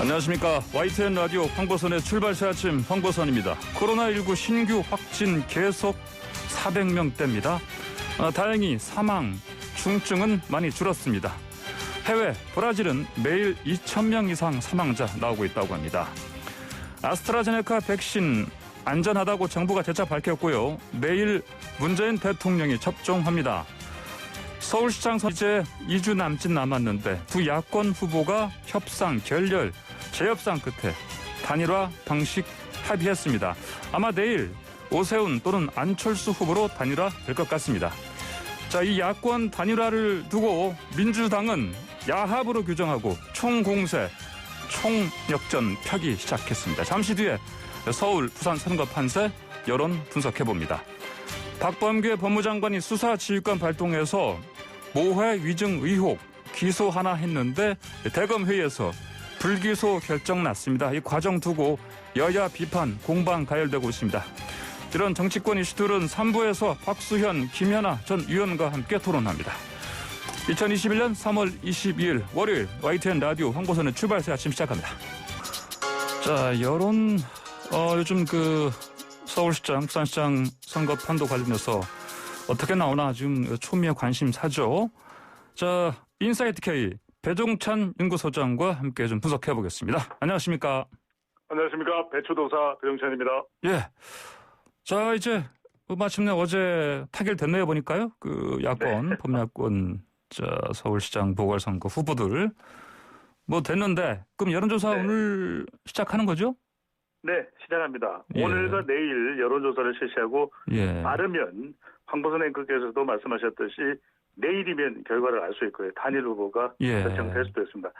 안녕하십니까. YTN 라디오 황보선의 출발새 아침 황보선입니다. 코로나19 신규 확진 계속 400명대입니다. 다행히 사망, 중증은 많이 줄었습니다. 해외 브라질은 매일 2,000명 이상 사망자 나오고 있다고 합니다. 아스트라제네카 백신 안전하다고 정부가 재차 밝혔고요. 내일 문재인 대통령이 접종합니다. 서울시장 선거 이제 2주 남짓 남았는데 두 야권 후보가 협상, 결렬, 재협상 끝에 단일화 방식 합의했습니다. 아마 내일 오세훈 또는 안철수 후보로 단일화 될 것 같습니다. 자, 이 야권 단일화를 두고 민주당은 야합으로 규정하고 총공세, 총역전 펴기 시작했습니다. 잠시 뒤에 서울, 부산 선거 판세 여론 분석해봅니다. 박범계 법무장관이 수사지휘권 발동해서 모해 위증 의혹 기소 하나 했는데 대검회의에서 불기소 결정 났습니다. 이 과정 두고 여야 비판 공방 가열되고 있습니다. 이런 정치권 이슈들은 3부에서 박수현, 김연아 전 의원과 함께 토론합니다. 2021년 3월 22일 월요일 YTN 라디오 황보선의 출발새 아침 시작합니다. 자, 여론 요즘 서울시장, 부산시장 선거 판도 관련해서 어떻게 나오나 지금 초미의 관심사죠. 자, 인사이트 K 배종찬 연구소장과 함께 좀 분석해 보겠습니다. 안녕하십니까? 안녕하십니까? 배추도사 배종찬입니다. 예. 자, 이제 마침내 어제 타결됐네요 보니까요. 야권, 네. 범야권, 서울시장 보궐선거 후보들 뭐 됐는데 그럼 여론조사 네. 오늘 시작하는 거죠? 네, 시작합니다. 예. 오늘과 내일 여론조사를 실시하고 예. 빠르면 황보선 앵커께서도 말씀하셨듯이 내일이면 결과를 알 수 있고요. 단일 후보가 결정될 수도 있습니다.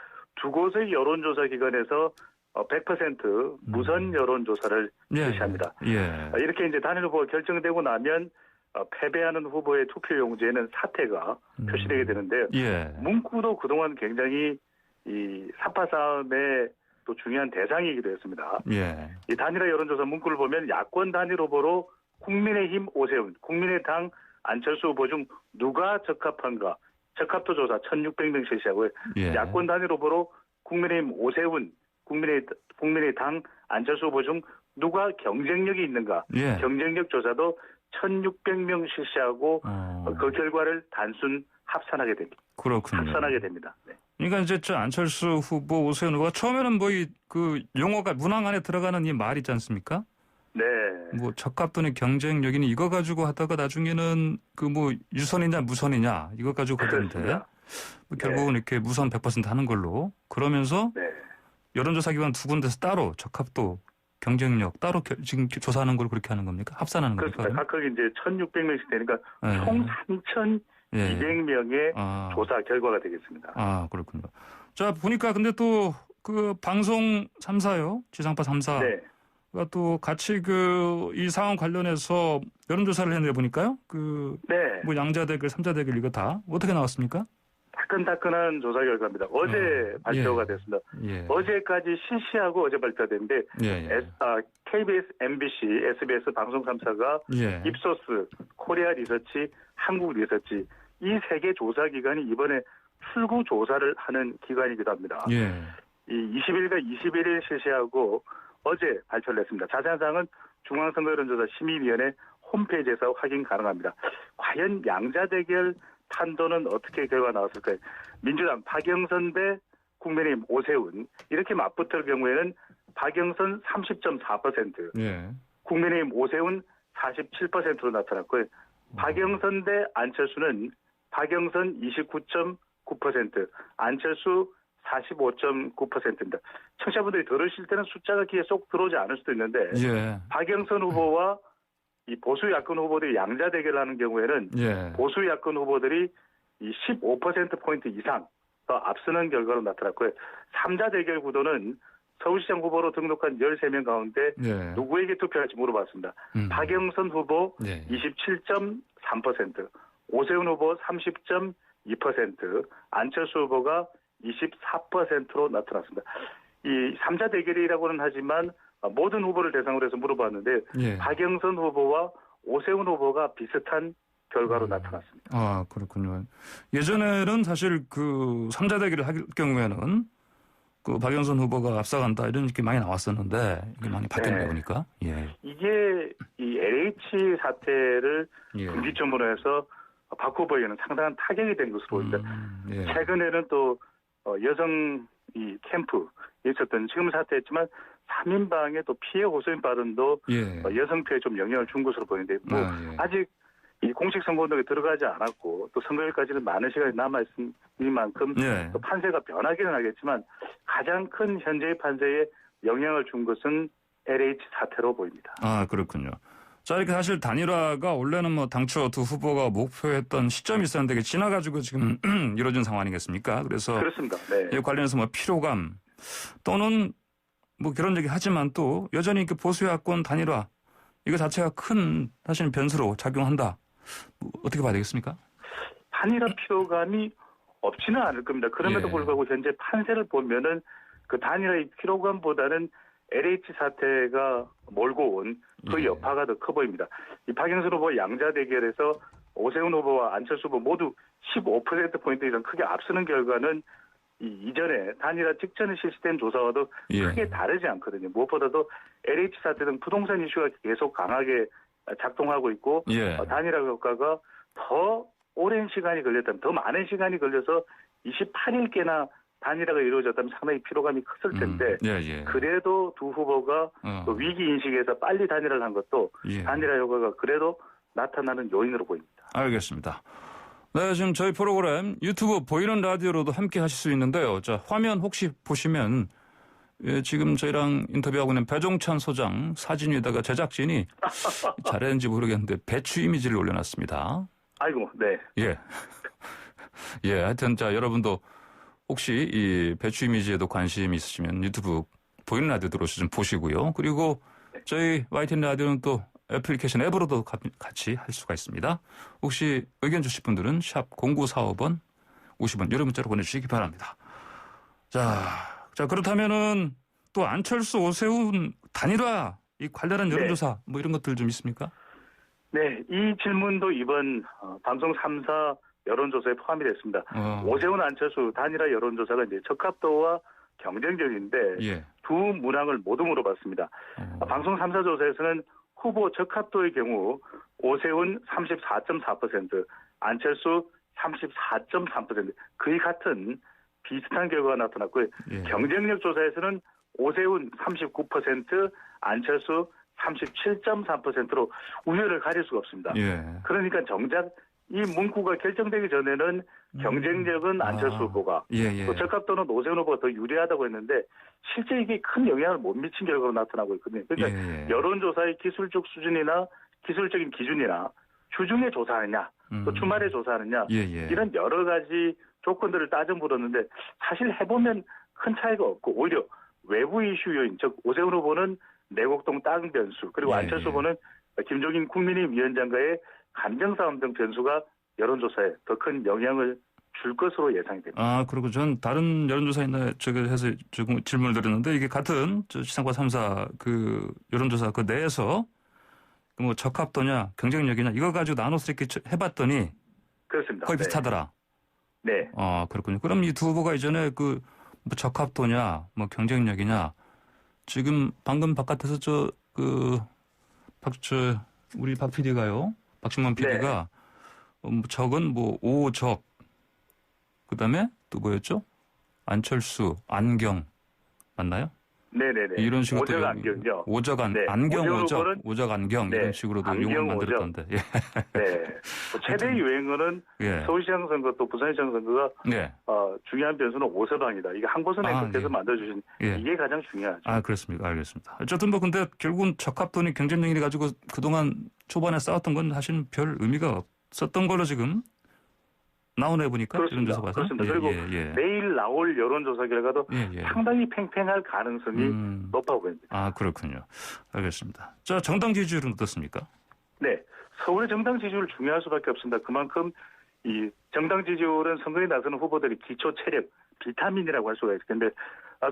두 곳의 여론조사 기관에서 100% 무선 여론조사를 실시합니다. 예. 이렇게 이제 단일 후보가 결정되고 나면 패배하는 후보의 투표용지에는 사퇴가 표시되게 되는데요. 예. 문구도 그동안 굉장히 이 사파 싸움의 또 중요한 대상이기도 했습니다. 예. 이 단일화 여론조사 문구를 보면 야권 단일 후보로 국민의힘 오세훈, 국민의당 안철수 후보 중 누가 적합한가? 적합도 조사 1,600명 실시하고요. 예. 야권 단일 후보로 국민의힘 오세훈, 국민의당 안철수 후보 중 누가 경쟁력이 있는가? 예. 경쟁력 조사도 1,600명 실시하고 그 결과를 단순 합산하게 됩니다. 그렇군요. 합산하게 됩니다. 네. 그러니까 이제 안철수 후보, 오세훈 후보가 처음에는 뭐 용어가 문항 안에 들어가는 이 말 있지 않습니까? 네. 뭐 적합도는 경쟁력이니 이거 가지고 하다가 나중에는 유선이냐 무선이냐 이거 가지고 가던데 결국은 네. 이렇게 무선 100% 하는 걸로 그러면서 네. 여론조사 기관 두 군데서 따로 적합도 경쟁력 따로 지금 조사하는 걸 그렇게 하는 겁니까? 합산하는 겁니까? 그렇습니다. 각각 이제 1,600명씩 되니까 네. 총 3,200명의 조사 결과가 되겠습니다. 아, 그렇군요. 자, 보니까 근데 또 방송 3사요. 지상파 3사. 네. 또 같이 이 상황 관련해서 여론조사를 했는데 보니까요. 네. 뭐 양자 대결, 삼자 대결 이거 다 어떻게 나왔습니까? 따끈따끈한 조사 결과입니다. 어제 발표가 됐습니다. 예. 어제까지 실시하고 어제 발표됐는데 예. KBS, MBC, SBS 방송 3사가 예. 입소스, 코리아 리서치, 한국 리서치 이 세 개 조사 기관이 이번에 출구 조사를 하는 기관이기도 합니다. 예. 이 20일과 21일 실시하고 어제 발표를 했습니다. 자세한 사항은 중앙선거여론조사 심의위원회 홈페이지에서 확인 가능합니다. 과연 양자 대결 판도는 어떻게 결과 나왔을까요? 민주당 박영선 대 국민의힘 오세훈 이렇게 맞붙을 경우에는 박영선 30.4%, 예. 국민의힘 오세훈 47%로 나타났고요. 박영선 대 안철수는 박영선 29.9%, 안철수 45.9%입니다. 청취자분들이 들으실 때는 숫자가 귀에 쏙 들어오지 않을 수도 있는데 박영선 후보와 이 보수 야권 후보들이 양자 대결하는 경우에는 보수 야권 후보들이 이 15%포인트 이상 더 앞서는 결과로 나타났고요. 3자 대결 구도는 서울시장 후보로 등록한 13명 가운데 누구에게 투표할지 물어봤습니다. 박영선 후보 27.3%, 오세훈 후보 30.2%, 안철수 후보가 24%로 나타났습니다. 이 3자 대결이라고는 하지만 모든 후보를 대상으로 해서 물어봤는데 박영선 후보와 오세훈 후보가 비슷한 결과로 나타났습니다. 아, 그렇군요. 예전에는 사실 3자 대결을 할 경우에는 그 박영선 후보가 앞서간다 이런 게 많이 나왔었는데 이게 많이 바뀌었네요, 네. 보니까. 예. 이게 이 LH 사태를 예. 분기점으로 해서 바꿔보기에는 상당한 타격이 된 것으로 보입니다. 예. 최근에는 또 여성 이 캠프에 있었던 지금 사태였지만 3인방의 또 피해 호소인 발언도 예. 여성 피해에 좀 영향을 준 것으로 보이는데 뭐 예. 아직 이 공식 선거운동에 들어가지 않았고 또 선거일까지는 많은 시간이 남아있으니만큼 예. 또 판세가 변하기는 하겠지만 가장 큰 현재의 판세에 영향을 준 것은 LH 사태로 보입니다. 아, 그렇군요. 자, 이렇게 사실 단일화가 원래는 뭐 당초 두 후보가 목표했던 시점이 있었는데 이게 지나가지고 지금 이루어진 상황 아니겠습니까? 그래서 그렇습니다. 네. 이 관련해서 뭐 피로감 또는 뭐 그런 얘기 하지만 또 여전히 그 보수야권 단일화 이거 자체가 큰 사실은 변수로 작용한다. 뭐 어떻게 봐야 되겠습니까? 단일화 피로감이 없지는 않을 겁니다. 그럼에도 예. 불구하고 현재 판세를 보면은 그 단일화의 피로감보다는 LH 사태가 몰고 온 그 예. 여파가 더 커 보입니다. 이 박영선 후보 양자 대결에서 오세훈 후보와 안철수 후보 모두 15%포인트 이상 크게 앞서는 결과는 이전에 단일화 직전에 실시된 조사와도 예. 크게 다르지 않거든요. 무엇보다도 LH 사태 등 부동산 이슈가 계속 강하게 작동하고 있고 예. 단일화 효과가 더 오랜 시간이 걸렸다면 더 많은 시간이 걸려서 28일께나 단일화가 이루어졌다면 상당히 피로감이 컸을 텐데 예. 그래도 두 후보가 또 위기 인식에서 빨리 단일화를 한 것도 예. 단일화 효과가 그래도 나타나는 요인으로 보입니다. 알겠습니다. 네, 지금 저희 프로그램 유튜브 보이는 라디오로도 함께 하실 수 있는데요. 자, 화면 혹시 보시면 예, 지금 저희랑 인터뷰하고 있는 배종찬 소장 사진 위에다가 제작진이 잘했는지 모르겠는데 배추 이미지를 올려놨습니다. 아이고, 네. 예. 예, 하여튼 자, 여러분도 혹시 이 배추 이미지에도 관심 있으시면 유튜브 보이는 라디오 들어오셔서 좀 보시고요. 그리고 저희 YTN 라디오는 또 애플리케이션 앱으로도 같이 할 수가 있습니다. 혹시 의견 주실 분들은 샵 0945번 50원 여러 문자로 보내주시기 바랍니다. 자 그렇다면은 또 안철수 오세훈 단일화 이 관련한 여론조사 뭐 이런 것들 좀 있습니까? 네, 이 질문도 이번 방송 3사 여론조사에 포함이 됐습니다. 오세훈 안철수 단일화 여론조사가 이제 적합도와 경쟁력인데 예. 두 문항을 모두 물어봤습니다. 방송 3사 조사에서는 후보 적합도의 경우 오세훈 34.4%, 안철수 34.3% 거의 같은 비슷한 결과가 나타났고요. 예. 경쟁력 조사에서는 오세훈 39%, 안철수 37.3%로 우열을 가릴 수가 없습니다. 예. 그러니까 정작 이 문구가 결정되기 전에는 경쟁력은 안철수 후보가 예. 또 적합도는 오세훈 후보가 더 유리하다고 했는데 실제 이게 큰 영향을 못 미친 결과로 나타나고 있거든요. 그러니까 예. 여론조사의 기술적 수준이나 기술적인 기준이나 주중에 조사하느냐 또 주말에 조사하느냐 예. 이런 여러 가지 조건들을 따져 물었는데 사실 해보면 큰 차이가 없고 오히려 외부 이슈 요인 즉 오세훈 후보는 내곡동 땅 변수 그리고 예. 안철수 후보는 김종인 국민의힘 위원장과의 감정싸움 등 변수가 여론조사에 더 큰 영향을 줄 것으로 예상이 됩니다. 아, 그리고 전 다른 여론조사 있나 저기 해서 조금 질문을 드렸는데 이게 같은 시상과 3사 그 여론조사 그 내에서 뭐 적합도냐 경쟁력이냐 이거 가지고 나눠서 이렇게 해봤더니 그렇습니다. 거의 비슷하더라. 네. 아, 그렇군요. 그럼 이 두 후보가 이전에 그 뭐 적합도냐 뭐 경쟁력이냐 지금 방금 바깥에서 우리 박 PD가요. 박신만 PD가 적은 뭐 오적 그다음에 또 뭐였죠? 안철수, 안경 맞나요? 네네네. 이런 식으로 오적 안경요. 오적 오적 안경 이런 식으로도 용어를 만들었던데. 예. 네. 최대 유행어는 예. 서울시장 선거 또 부산시장 선거가 네. 중요한 변수는 오서방이다. 이게 한보선 앵커께서 만들어주신 이게 가장 중요하죠. 아 그렇습니다. 알겠습니다. 어쨌든 뭐 근데 결국은 적합도니 경쟁력이 가지고 그동안 초반에 싸웠던 건 사실은 별 의미가 없었던 걸로 지금 나오네 보니까 여론조사 봐서. 그렇습니다. 그리고 내일 나올 여론조사 결과도 상당히 팽팽할 가능성이 높아 보입니다. 아 그렇군요. 알겠습니다. 자 정당 지지율은 어떻습니까? 네, 서울의 정당 지지율 중요할 수밖에 없습니다. 그만큼 이 정당 지지율은 선거에 나서는 후보들이 기초 체력, 비타민이라고 할 수가 있을 텐데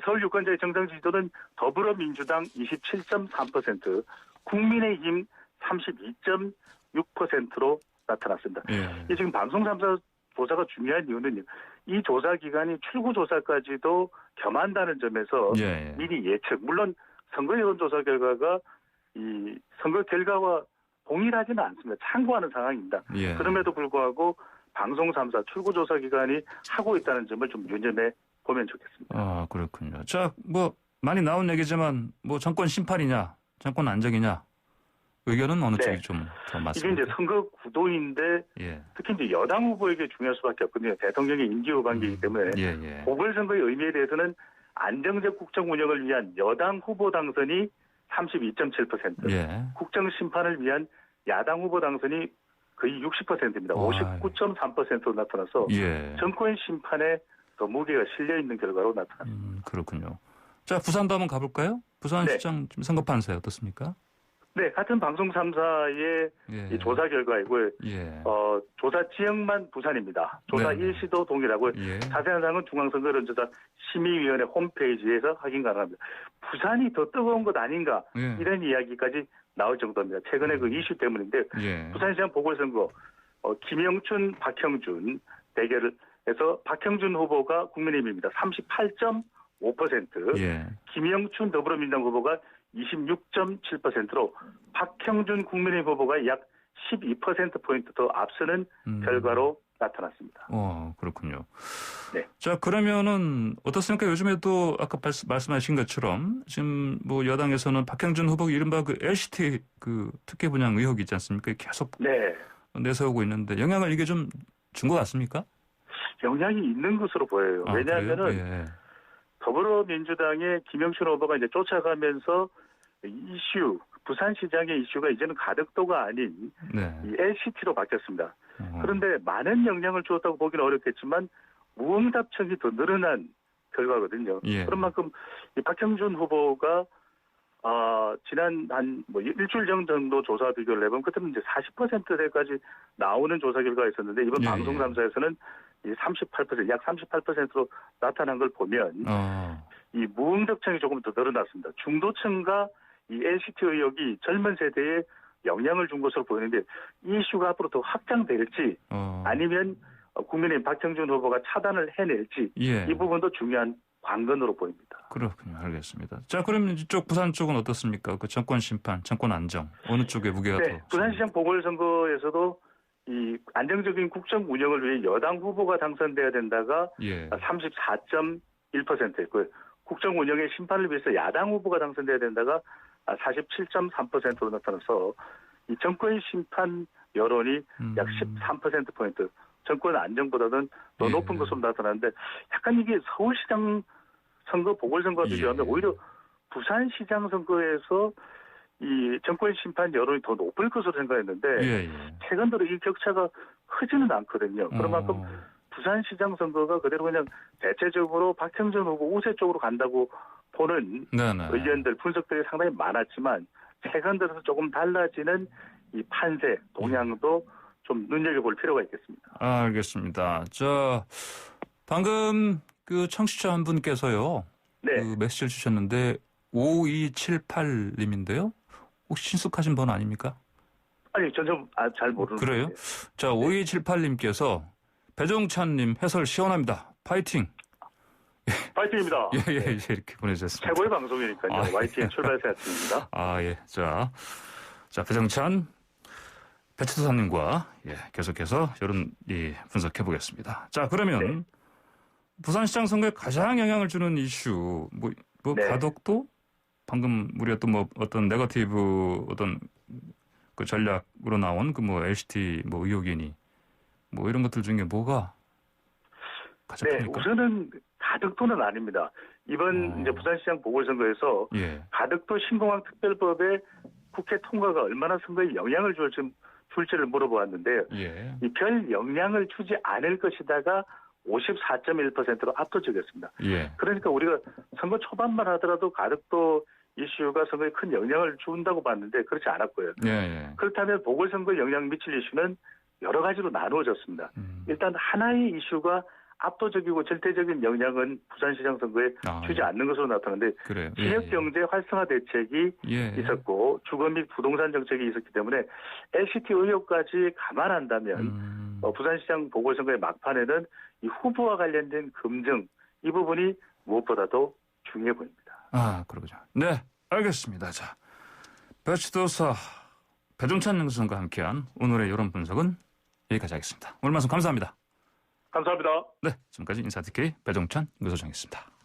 서울 유권자의 정당 지지율은 더불어민주당 27.3%, 국민의힘 32.6%로 나타났습니다. 이 지금 방송 3사 조사가 중요한 이유는요. 이 조사 기간이 출구 조사까지도 겸한다는 점에서 예. 미리 예측. 물론 선거 여론조사 결과가 이 선거 결과와 동일하지는 않습니다. 참고하는 상황입니다. 예. 그럼에도 불구하고 방송 3사 출구 조사 기관이 하고 있다는 점을 좀 유념해 보면 좋겠습니다. 아, 그렇군요. 자, 뭐 많이 나온 얘기지만 뭐 정권 심판이냐, 정권 안정이냐 의견은 어느 네. 쪽이 좀 더 이게 맞습니까? 이제 선거 구도인데 예. 특히 이제 여당 후보에게 중요할 수밖에 없거든요. 대통령의 임기 후반기이기 때문에 예. 보궐선거의 의미에 대해서는 안정적 국정 운영을 위한 여당 후보 당선이 32.7%, 예. 국정 심판을 위한 야당 후보 당선이 거의 60%입니다. 와. 59.3%로 나타나서 예. 정권 심판에 더 무게가 실려 있는 결과로 나타납니다. 그렇군요. 자, 부산도 한번 가볼까요? 부산시장 좀 선거 판세 어떻습니까? 네, 같은 방송 3사의 예. 이 조사 결과이고요. 예. 조사 지역만 부산입니다. 조사 네. 일시도 동일하고요. 예. 자세한 사항은 중앙선거론조사 심의위원회 홈페이지에서 확인 가능합니다. 부산이 더 뜨거운 것 아닌가 예. 이런 이야기까지 나올 정도입니다. 최근에 그 이슈 때문인데 예. 부산시장 보궐선거 김영춘, 박형준 대결을 해서 박형준 후보가 국민의힘입니다. 38.5%, 예. 김영춘 더불어민주당 후보가 26.7%로 박형준 국민의힘 후보가 약 12%포인트 더 앞서는 결과로 나타났습니다. 그렇군요. 네. 자, 그러면은 어떻습니까? 요즘에도 아까 말씀하신 것처럼 지금 뭐 여당에서는 박형준 후보 이른바 그 LCT 그 특혜 분양 의혹이 있지 않습니까? 계속 네. 내세우고 있는데 영향을 이게 좀 준 것 같습니까? 영향이 있는 것으로 보여요. 아, 왜냐하면은 그래요? 예. 더불어민주당의 김영춘 후보가 이제 쫓아가면서 이슈, 부산시장의 이슈가 이제는 가덕도가 아닌 네. 이 LCT로 바뀌었습니다. 그런데 많은 영향을 주었다고 보기는 어렵겠지만 무응답청이 더 늘어난 결과거든요. 예. 그런 만큼 이 박형준 후보가 지난 한 일주일 정도 조사 비교를 해보면 그때는 이제 40%대까지 나오는 조사 결과가 있었는데 이번 예, 방송 예. 3사에서는 이 38%, 약 38%로 나타난 걸 보면 이 무응답청이 조금 더 늘어났습니다. 중도층과 이 LCT 의혹이 젊은 세대에 영향을 준 것으로 보이는데 이 이슈가 앞으로 더 확장될지 아니면 국민의힘 박형준 후보가 차단을 해낼지 예. 이 부분도 중요한 관건으로 보입니다. 그렇군요. 알겠습니다. 자, 그럼 이쪽 부산 쪽은 어떻습니까? 그 정권 심판, 정권 안정 어느 쪽에 무게가 네, 더? 부산시장 보궐선거에서도 이 안정적인 국정 운영을 위해 여당 후보가 당선돼야 된다가 예. 34.1%였고요. 국정 운영의 심판을 위해서 야당 후보가 당선돼야 된다가 47.3%로 나타나서 이 정권 심판 여론이 약 13%포인트 정권 안정보다는 더 예. 높은 것으로 나타나는데 약간 이게 서울시장 선거 보궐선거와 비교하면 예. 오히려 부산시장 선거에서 이 정권 심판 여론이 더 높을 것으로 생각했는데 예. 최근 들어 이 격차가 크지는 않거든요. 그런 만큼 부산시장 선거가 그대로 그냥 대체적으로 박형준 후보 우세 쪽으로 간다고 보는 네네. 의견들, 분석들이 상당히 많았지만 최근 들어서 조금 달라지는 이 판세, 동향도 좀 눈여겨볼 필요가 있겠습니다. 알겠습니다. 자, 방금 그 청취자 한 분께서요. 네. 그 메시지를 주셨는데 5278님인데요. 혹시 친숙하신 번 아닙니까? 아니, 전 좀 잘 모르는 그래요? 건데. 자, 5278님께서 배종찬님 해설 시원합니다. 파이팅! 파이팅입니다. 예, 이렇게 보내주셨습니다. 최고의 방송이니까요. 아, YTN 출발새 아침입니다. 예. 자, 배종찬 배치도사님과 계속해서 여론 분석해 보겠습니다. 자, 그러면 부산시장 선거에 가장 영향을 주는 이슈, 네. 가덕도? 방금 우리가 또 어떤 네거티브 어떤 그 전략으로 나온 LCT 의혹이니 이런 것들 중에 뭐가 가장 네, 큽니까? 우선은 가덕도는 아닙니다. 이번 이제 부산시장 보궐선거에서 가덕도 신공항 특별법의 국회 통과가 얼마나 선거에 영향을 줄지를 물어보았는데요. 이 별 영향을 주지 않을 것이다가 54.1%로 압도적이었습니다. 그러니까 우리가 선거 초반만 하더라도 가덕도 이슈가 선거에 큰 영향을 준다고 봤는데 그렇지 않았고요. 그렇다면 보궐선거에 영향 미칠 이슈는 여러 가지로 나누어졌습니다. 일단 하나의 이슈가 압도적이고 절대적인 영향은 부산시장 선거에 주지 않는 것으로 나타나는데 그래요. 신협경제 활성화 대책이 있었고 주거 및 부동산 정책이 있었기 때문에 LCT 의혹까지 감안한다면 부산시장 보궐선거의 막판에는 이 후보와 관련된 검증 이 부분이 무엇보다도 중요해 보입니다. 아, 그러군요. 네, 알겠습니다. 자, 배치도사 배종찬 능수선과 함께한 오늘의 여론 분석은 여기까지 하겠습니다. 오늘 말씀 감사합니다. 감사합니다. 네, 지금까지 인사드K 배종찬 능수선이었습니다.